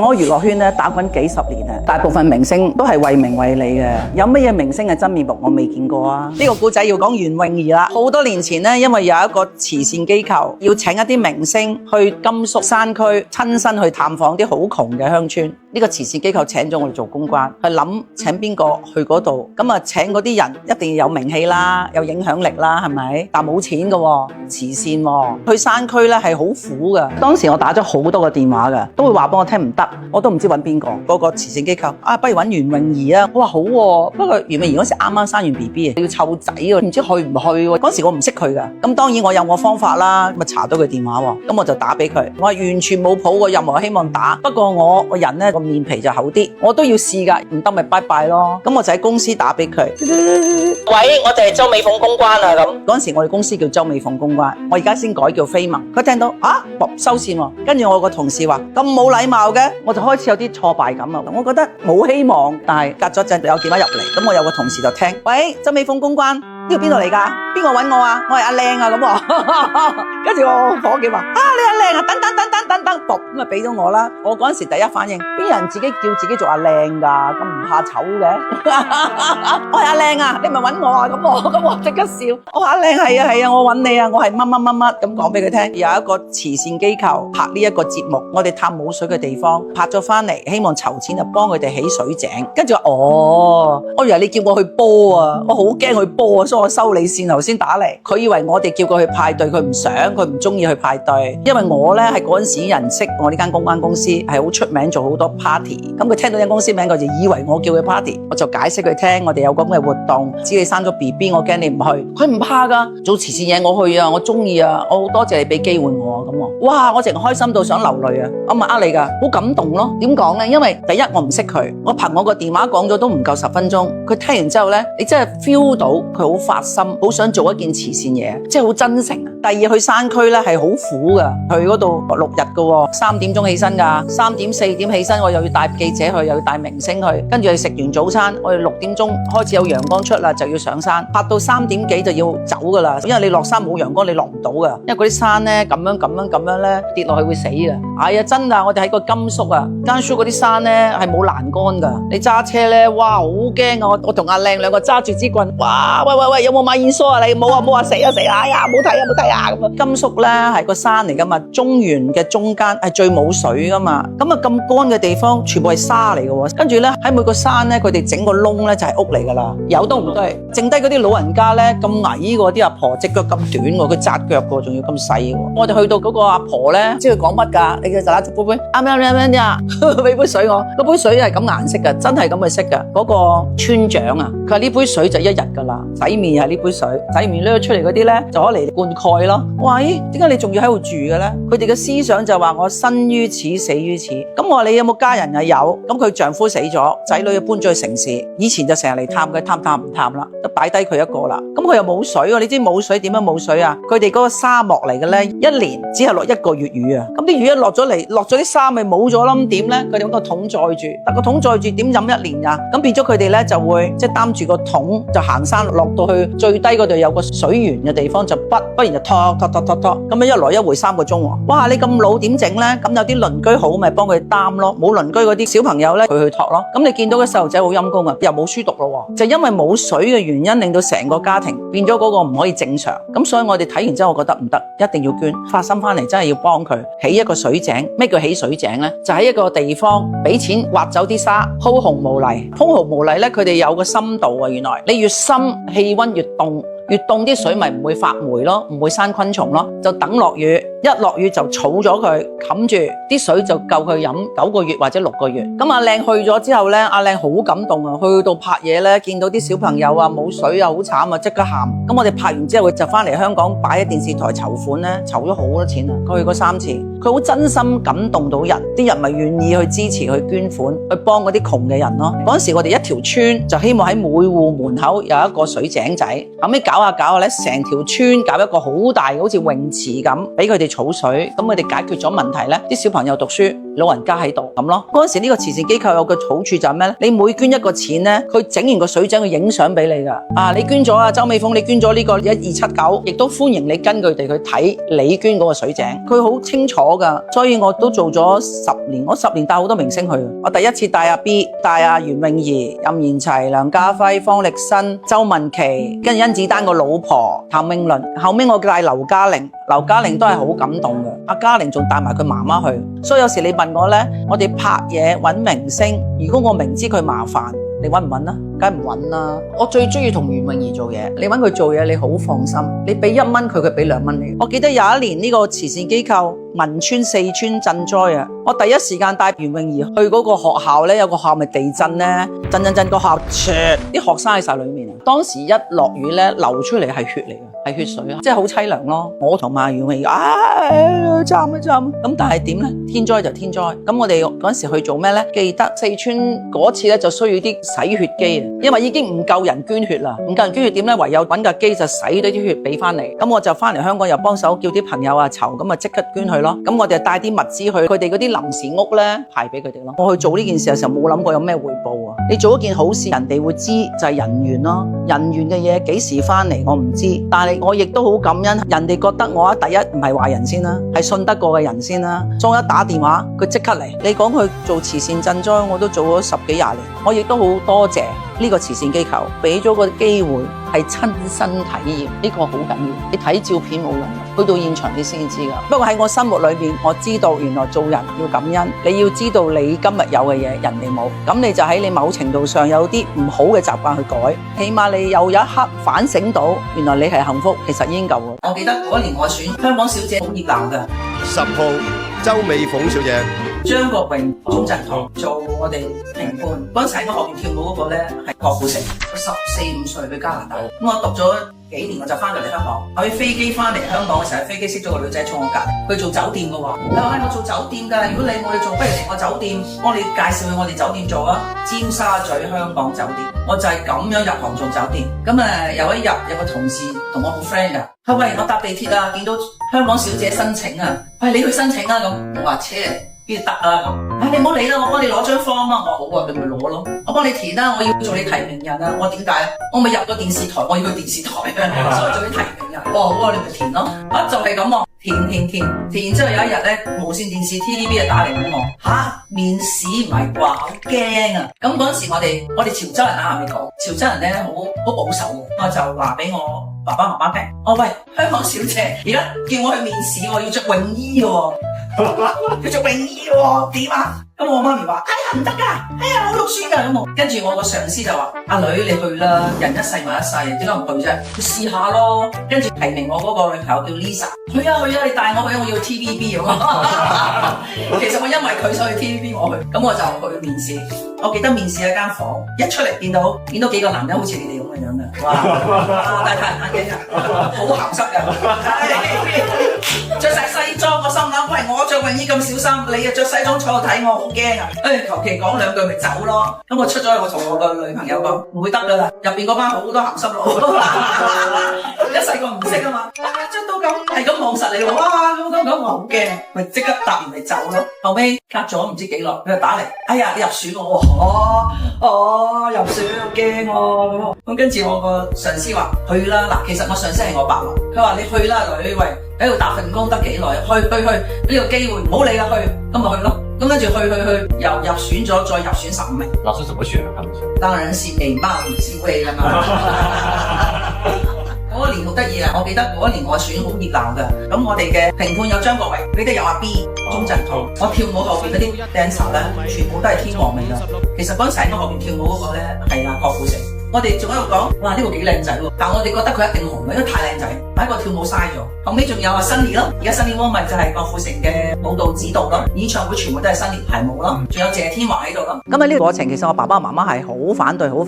我娛樂圈咧打滾幾十年啦，大部分明星都係為名為利嘅，有乜嘢明星嘅真面目我未見過啊？呢個故仔要講袁詠儀啦。好多年前咧，因為有一個慈善機構要請一啲明星去甘肅山區親身去探訪啲好窮嘅鄉村，呢個慈善機構請咗我哋做公關，去諗請邊個去嗰度，咁啊請嗰啲人一定要有名氣啦，有影響力啦，係咪？但冇錢嘅，慈善喎，去山區咧係好苦嘅。當時我打咗好多個電話嘅，都會話俾我聽唔得。我都唔知揾邊個，嗰個慈善機構不如揾袁詠儀啊！我話好喎，不過袁詠儀嗰時啱啱生完 BB 要湊仔喎，唔知去唔去喎？嗰時我唔識佢㗎，咁當然我有我方法啦，咁查到佢電話喎，咁我就打俾佢，我話完全冇抱過任何希望打，不過我個人咧個面皮就厚啲，我都要試㗎，唔得咪拜拜咯。咁我就喺公司打俾佢，喂，我哋係周美鳳公關啊咁。嗰陣時我哋公司叫周美鳳公關，我而家先改叫飛盟。佢聽到收線喎，跟住我個同事話咁冇禮貌嘅，我就開始有啲挫敗感啊！我覺得冇希望，但係隔咗陣有電話入嚟，咁我有個同事就聽，喂，周美鳳公關，呢個邊度嚟㗎？邊個揾我啊？我係阿靚啊咁喎。跟住我伙計話你阿靚啊，等，卜咁啊俾咗我啦。我嗰陣時第一反應，邊有人自己叫自己做阿靚㗎？咁唔怕醜嘅？我係阿靚啊，你咪揾我啊咁我即刻笑。我話阿靚係啊，我揾你啊，我係乜咁講俾佢聽。有一個慈善機構拍呢一個節目，我哋探冇水嘅地方拍咗翻嚟，希望籌錢就幫佢哋起水井。跟住我以為你叫我去波啊，我好驚去波啊，所以我收你線頭先打嚟。佢以為我哋叫佢去派對，佢唔想，佢唔中意去派對，因為我呢係嗰陣時人識我呢間公關公司係好出名做好多 party， 咁佢聽到間公司名，佢就以為我叫佢 party， 我就解釋佢聽我哋有咁嘅活動，知你生咗 BB， 我驚你唔去，佢唔怕㗎，做慈善嘢我去啊，我中意啊，我好多謝你俾機會我咁喎，哇，我淨係開心到想流淚啊，我咪你㗎，好感動咯，點講呢？因為第一我唔識佢，我憑我個電話講咗都唔夠10分鐘，佢聽完之後呢，你真係 feel 到佢好發心，好想做一件慈善嘢，即係好真誠。第二去山區呢係好苦㗎，去嗰度6日㗎喎，3點鐘起身㗎，3點4點起身，我又要帶記者去，又要帶明星去，跟住食完早餐，我哋6點鐘開始有陽光出啦，就要上山，拍到3點幾就要走㗎啦，因為你落山冇陽光你落唔到㗎，因為嗰啲山呢咁樣呢跌落去會死㗎。係啊，真㗎，我哋喺個甘肅啊，甘肅嗰啲山呢係冇欄杆㗎，你揸車呢，哇好驚啊！我同阿靚兩個揸住支棍，哇喂，有冇買煙梳啊？你冇啊，冇啊，死啊！哎呀，冇睇啊咁啊！甘肅呢係個山嚟㗎嘛，中原嘅中間係最冇水㗎嘛，咁啊咁乾嘅地方全部係沙嚟㗎喎，跟住呢喺每個山呢，佢哋整個窿呢就係屋嚟㗎啦，有都唔對，剩低嗰啲老人家呢咁矮喎，啲阿婆隻腳咁短喎，佢紮腳喎，仲要咁細喎，我哋去到嗰個阿婆呢，知佢講乜㗎？你嘅就拿住杯杯，啱啊，俾杯水我，嗰杯水係咁顏色㗎，真係咁嘅色㗎，嗰個村長啊，佢話呢杯水就1日㗎啦，洗面又係呢杯水，洗面攞出嚟嗰啲呢，就攞嚟灌溉咯。喂，點解你仲要喺度住嘅呢？佢哋嘅思想就話我生於此死於此。咁我話你有冇家人啊？有。咁佢丈夫死咗，仔女又搬咗去城市。以前就成日嚟探佢，探唔探啦，都擺低佢一個啦。咁佢又冇水喎，你知冇水點樣冇水啊？佢哋嗰個沙漠嚟嘅呢，一年只係落1個月雨啊。咁啲雨一落咗嚟，落咗啲沙咪冇咗啦。咁點呢？佢哋用個桶載住，但個桶載住點飲1年啊？咁變咗佢哋呢就會即係擔住個桶就行山，落到去最低嗰度有個水源嘅地方就不然就拖，咁樣一來一回3個鐘喎。哇！你咁老點整呢？咁有啲鄰居好咪幫佢擔咯，冇鄰居嗰啲小朋友呢，佢去托咯。咁你見到個細路仔好陰功啊，又冇書讀咯喎，就因為冇水嘅原因，令到成個家庭變咗嗰個唔可以正常。咁所以我哋睇完之後，我覺得唔得，一定要捐，發心翻嚟真係要幫佢起一個水井。咩叫起水井呢？就喺一個地方俾錢挖走啲沙，鋪紅毛泥。鋪紅毛泥呢，佢哋有個深度啊，原來你越深，氣溫越凍。越凍啲水咪唔會發霉咯，唔會生昆蟲咯，就等落雨，一落雨就儲咗佢，冚住啲水就夠佢飲9個月或者6個月。咁阿靚去咗之後呢，阿靚好感動啊，去到拍嘢呢，見到啲小朋友啊冇水啊好慘啊，即刻喊。咁我哋拍完之後，佢就翻嚟香港擺喺電視台籌款呢，籌咗好多錢啊，佢去過3次，佢好真心感動到人，啲人咪願意去支持去捐款，去幫嗰啲窮嘅人咯。嗰陣時我哋一條村就希望喺每戶門口有一個水井仔，後尾搞下咧，成條村搞一個好大好似泳池咁，俾佢哋儲水，咁佢哋解決咗問題咧，啲小朋友讀書，老人家喺度咁咯。嗰陣時呢個慈善機構有個好處就係咩咧？你每捐一個錢咧，佢整完個水井，佢影相俾你噶。啊，你捐咗啊，周美鳳，你捐咗呢個1279，亦都歡迎你跟佢哋去睇你捐嗰個水井。佢好清楚咗㗎，所以我都做咗10年，我10年帶好多明星去。我第一次帶阿 B， 帶阿袁詠儀、任賢齊、梁家輝、方力申、周文琪，跟住甄子丹個老婆譚詠麟，後尾我帶劉嘉玲。劉嘉玲都係好感動嘅，阿嘉玲仲帶埋佢媽媽去，所以有時你問我呢，我哋拍嘢揾明星，如果我明知佢麻煩，你揾唔揾啊？梗係唔揾啦！我最中意同袁詠儀做嘢，你揾佢做嘢你好放心，你俾1蚊佢，佢俾2蚊你。我記得有一年呢個慈善機構汶川四川賑災啊，我第一時間帶袁詠儀去嗰個學校呢，有個學校咪地震呢，震個校，啲學生喺晒裏面啊！當時一落雨呢，流出嚟係血嚟嘅，係血水啊，即係好凄涼咯。我同埋袁詠儀慘咁，但係點呢？天災就天災。咁我哋嗰時去做咩呢？記得四川嗰次呢，就需要啲洗血機啊，因為已經唔夠人捐血啦，唔夠人捐血點呢？唯有揾架機就洗咗啲血俾翻嚟。咁我就翻嚟香港又幫手叫啲朋友啊籌，咁啊即刻捐去咯。咁我哋就帶啲物資去佢哋嗰啲臨時屋呢，派俾佢哋咯。我去做呢件事嘅時候冇諗過有咩回報啊！你做一件好事，人哋會知就係人緣咯。人緣嘅嘢幾時翻嚟我唔知，但係我亦都好感恩，人哋覺得我第一唔係壞人先啦，係信得過嘅人先啦。所以一打電話佢即刻嚟。你講佢做慈善賑災，我都做咗10幾20年，我亦都好多謝呢個慈善機構俾咗個機會係親身體驗，呢個好緊要。你睇照片冇用，去到現場你先知㗎。不過喺我心目裏面，我知道原來做人要感恩，你要知道你今日有嘅嘢人哋冇，咁你就喺你某程度上有啲唔好嘅習慣去改，起碼你有一刻反省到原來你係幸福，其實已經夠㗎。我記得嗰年我選香港小姐好熱鬧㗎，10號周美鳳小姐。張國榮、鍾鎮濤做我哋評判，嗰陣時喺我學院跳舞嗰個呢係郭富城，佢14、15歲去加拿大，咁我讀咗幾年我就翻咗嚟香港，我喺飛機翻嚟香港嘅時候，喺飛機識咗個女仔坐我隔離，佢做酒店嘅喎，佢話我做酒店㗎，如果你冇嘢做，不如嚟我酒店，幫你介紹去我哋酒店做啊，尖沙咀香港酒店，我就係咁樣入行做酒店。咁有一日有個同事同我好 friend 㗎，佢話喂，我搭地鐵啊，見到香港小姐申請啊，喂，你去申請啊，咁我話車。邊度得啊咁？你唔好理啦，我幫你攞張 form 啊！我話好啊，你咪攞咯。我幫你填啦，我要做你提名人啊！我點解啊？我咪入個電視台，我要去電視台啊，所以做啲提名人。好啊，你咪填咯。就係咁喎，填之後有一日咧，無線電視 TVB 就打嚟俾我面試唔係啩？好驚啊！咁嗰陣時我哋潮州人啊，未講潮州人咧好保守嘅，我就話俾我爸爸媽媽聽，喂，香港小姐而家叫我去面試，我要着泳衣喎。佢着泳衣喎，點啊？咁我媽咪話：唔得㗎，好肉酸㗎咁喎。跟住我個上司就話：阿女你去啦，人一世物一世，點解唔去啫？去試下咯。跟住提名我嗰個女朋友叫 Lisa，去啊，你帶我去，我要 TVB 咁啊。其實我因為佢想去 TVB，我去，咁我就去面試。我記得面試一間房，一出嚟見到幾個男人好似你哋咁嘅樣嘅，哇！戴太陽眼鏡啊，好鹹濕㗎，着晒西裝，我心諗喂，我着泳衣咁小心，你又着西裝坐度睇我，好驚啊！求其講兩句咪走咯。咁我出咗去，我同我個女朋友講唔會得㗎啦，入邊嗰班好多鹹濕佬，一細個唔識啊嘛，着到咁係咁望實你喎，哇咁我好驚，咪即刻答完咪走咯。後尾隔咗唔知幾耐，佢就打嚟，哎呀你入選我。入選好驚喎咁跟住我個上司話去啦，嗱其實我上司係我爸爸，佢話你去啦女，喂喺度打份工得幾耐，去呢個機會唔好理啦，去咁咪去咯，咁跟住去又入選咗，再入選15名。老師怎麼選啊？當然是美貌與智慧啦嘛。嗰年好得意啊！我記得嗰年我選好熱鬧㗎，咁我哋嘅評判有張國榮，記得有阿 B、鍾鎮濤，我跳舞後邊嗰啲 dancer 咧，全部都係天王嚟㗎。其實嗰陣時喺我後邊跳舞嗰個咧係郭富城，我哋仲喺度講，哇呢個幾靚仔喎！但我哋覺得佢一定紅嘅，因為太靚仔，第一個跳舞嘥咗。後尾仲有阿 Sunny 咯，而家 Sunny Wong 咪就係郭富城嘅舞蹈指導咯，演唱會全部都係 Sunny 排舞咯，仲有謝天華喺度咯。咁喺呢個過程，其實我爸爸媽媽係好反對，好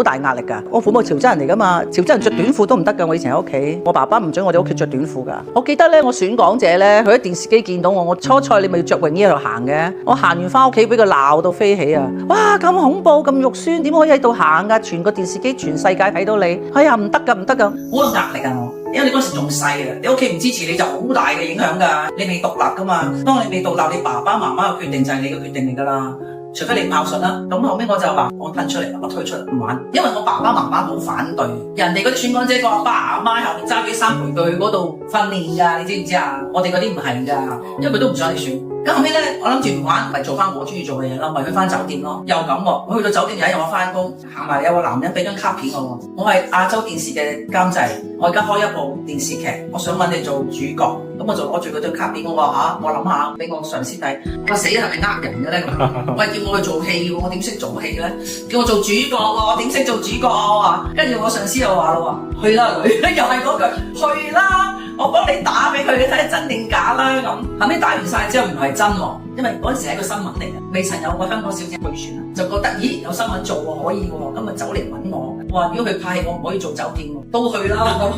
大壓力㗎。我父母潮州人嚟㗎嘛，潮州人着短褲都唔得㗎。我以前喺屋企，我爸爸唔准我哋屋企着短褲㗎。我記得咧，我選港姐咧，佢喺電視機見到我初賽你咪要着泳衣喺度行嘅。我行完翻屋企俾佢鬧到飛起啊！哇咁恐怖咁肉酸，點可以喺度行㗎？全個電視機全世界睇到你，哎呀唔得㗎，好有壓力啊我。因為你嗰時仲細啊，你屋企唔支持你就好大嘅影響㗎。你未獨立㗎嘛，當你未獨立，你爸爸媽媽嘅決定就係你嘅決定嚟㗎啦。除非你唔孝順啦，咁後尾我就話我褪出嚟，我退出嚟唔玩，因為我爸爸媽媽好反對，人哋嗰啲選港姐個阿爸阿媽後面揸住3陪佢去嗰度訓練㗎，你知唔知啊？我哋嗰啲唔係㗎，因為佢都唔想你選。咁後尾咧，我諗住唔玩，咪做翻我中意做嘅嘢咯，咪去翻酒店咯。又咁喎，我去到酒店有一日我翻工，行埋有個男人俾張卡片我，我係亞洲電視嘅監製，我而家開一部電視劇，我想揾你做主角。咁我就攞住嗰張卡片，我話嚇，我諗下俾我上司睇，我話死係咪呃人嘅咧？喂，叫我去做戲喎，我點識做戲咧？叫我做主角喎，我點識做主角啊？跟住我上司又話咯喎，去啦女，又係嗰句去啦。我幫你打俾佢，你睇下真定假啦咁。後尾打完晒之後，原來係真喎，因為嗰陣時係一個新聞嚟嘅，未曾有個香港小姐去選啊，就覺得咦有新聞做喎，可以喎，咁咪走嚟揾我。我話如果佢派我唔可以做酒店喎，都去啦咁。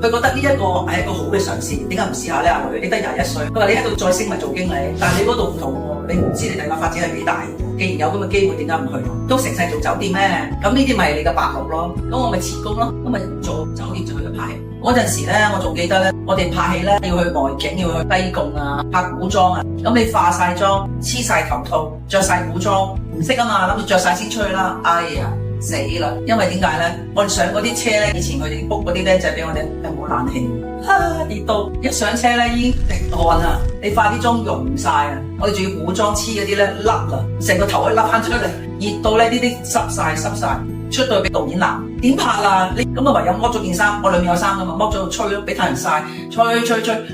佢覺得呢一個係一個好嘅嘗試，點解唔試下呢？阿女，你得21歲，佢話你喺度再升咪做經理，但係你嗰度唔同喎，你唔知你第日發展係幾大。既然有咁嘅機會，點解唔去？都成世做酒店咩？咁呢啲咪你嘅白鹿咯。咁我咪辭工咯，咁咪做酒店就去咗拍戲。嗰陣時咧，我仲記得咧，我哋拍戲咧要去外景，要去低貢啊，拍古裝啊。咁你化晒妝，黐晒頭套，着晒古裝，唔識啊嘛，諗住着晒先出去啦。哎呀，死啦！因為點解咧？我哋上嗰啲車咧，以前佢哋 book 嗰啲咧就係俾我哋係冇冷氣，熱到一上車咧已經滴汗啦，你化啲妝溶晒啊！我哋仲要古裝黐嗰啲咧甩啦，成個頭可以甩翻出嚟，熱到咧呢啲濕晒。出到去俾導演鬧，點拍啊？你咁啊唯有剝咗件衫，我裏面有衫噶嘛，剝咗度吹咯，俾太陽曬，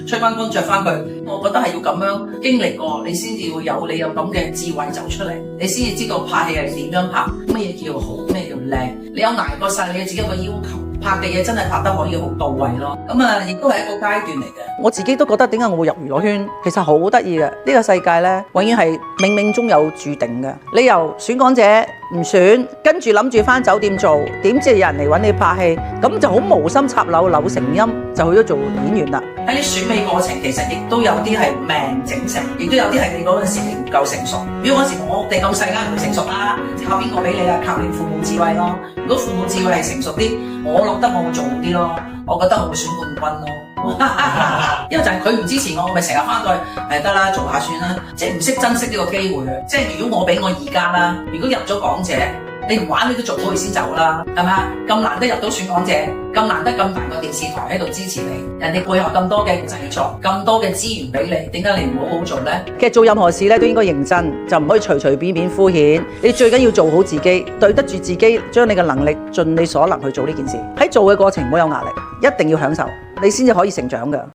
吹翻光着翻佢。我覺得係要咁樣經歷過，你先至會有你有咁嘅智慧走出嚟，你先至知道拍戲係點樣拍，乜嘢叫好，咩叫靚。你有捱過晒你自己個要求，拍嘅嘢真係拍得可以好到位咯。咁啊，亦都係一個階段嚟嘅。我自己都覺得點解我會入娛樂圈，其實好得意嘅。呢個世界咧，永遠係冥冥中有注定嘅。你由選港姐唔選，跟住諗住翻酒店做，點知有人嚟揾你拍戲，咁就好無心插柳柳成蔭，就去咗做演員啦。喺啲選美過程，其實亦都有啲係命整成，亦都有啲係你嗰陣時唔夠成熟。如果嗰時我哋咁細間唔成熟啦，靠邊個俾你啊？靠你父母智慧咯。如果父母智慧係成熟啲，我覺得我會做好啲咯。我覺得我會選冠軍咯。因為就係佢唔支持我咪成日翻到去得啦，做下算啦，即係唔識珍惜呢個機會啊！即係如果我俾我而家啦，如果入咗港姐，你唔玩你都做好佢先走啦，係咪啊？咁難得入到選港姐，咁難得咁大個電視台喺度支持你，人哋背後咁多嘅製作，咁多嘅資源俾你，點解你唔好好做呢？其實做任何事咧都應該認真，就唔可以隨隨便便敷衍。你最緊要做好自己，對得住自己，將你嘅能力盡你所能去做呢件事。喺做嘅過程唔好有壓力，一定要享受，你先至可以成長㗎。